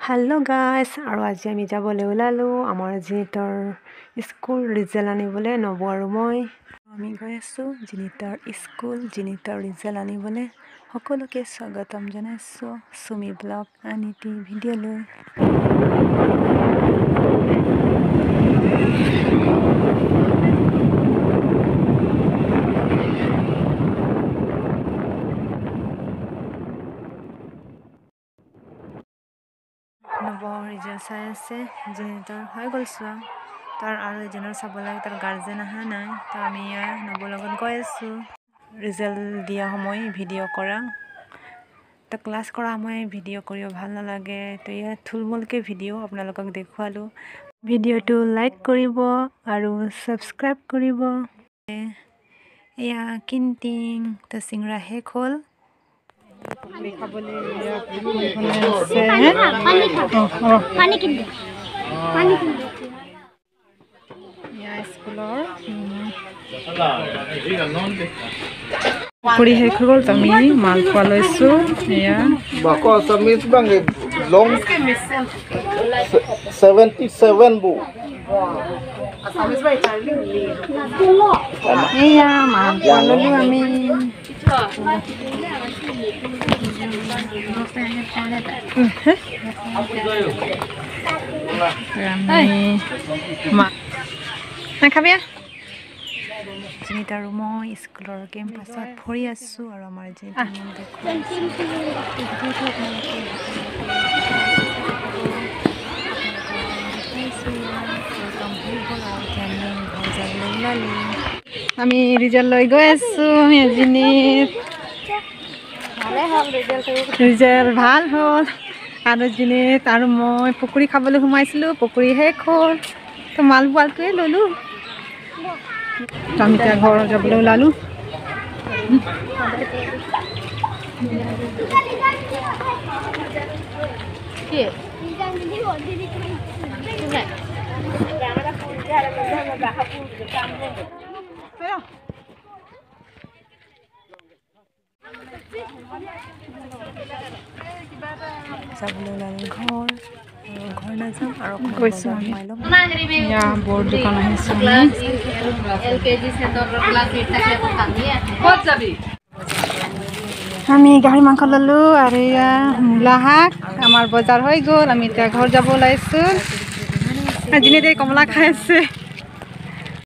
Hello guys, আৰু আজি আমি যাবলৈ ওলালো আমাৰ জিনিতৰ স্কুল ৰিজাল্ট আনিবলৈ নব আৰু মই আমি গৈ আছো জিনিতৰ স্কুল জিনিতৰ ৰিজাল্ট আনিবলৈ সকলোকে স্বাগতম জনাইছো সুমি ব্লগ আনিতি ভিডিঅ' লৈ নবৰ ৰিজাল্ট চাই আছে জিনিতৰ হৈ গ'ল চোৱা তাৰ আৰু এজনৰ চাব লাগে তাৰ গাৰ্জেন আহা নাই তো আমি নবৰ লগত গৈ আছো ৰিজাল্ট দিয়া সময় ভিডিঅ' কৰা তো ক্লাছ কৰা সময় ভিডিঅ' কৰিও ভাল নালাগে তো ইয়াত থুলমূলকৈ ভিডিঅ' আপোনালোকক দেখুৱালো ভিডিঅ'টো লাইক কৰিব আৰু সাবস্ক্ৰাইব কৰিব এয়া কিন্টিং তো চিংৰা শেষ হ'ল পুকুৰী শেষ হৈ গ'ল আমি মালপোৱা লৈছো এয়া 77 bu. এয়া মালপোৱা ললো আমি খাবিয়া জিনিত আৰু মই স্কুলৰ কেম্পাছত ফুৰি আছো আৰু আমাৰ আমি ৰিজাল্ট লৈ গৈ আছো জিনিত ৰিজাল্ট ভাল হ'ল আৰু জিনিত আৰু মই পুকুৰী খাবলৈ সোমাইছিলোঁ পুকুৰী শেষ হ'ল তো মালপোৱাটোৱে ল'লোঁ তো আমি এতিয়া ঘৰ যাবলৈ ওলালোঁ যাবলৈ ওলালোঁ ঘৰ নাযাম আৰু গৈছোঁ আমি বৰ দোকান আহিছোঁ আমি গাহৰি মাংস ল'লোঁ আৰু এয়া মূলা শাক আমাৰ বজাৰ হৈ গ'ল আমি এতিয়া ঘৰ যাব ওলাইছোঁ জিনিতে কমলা খাই আছে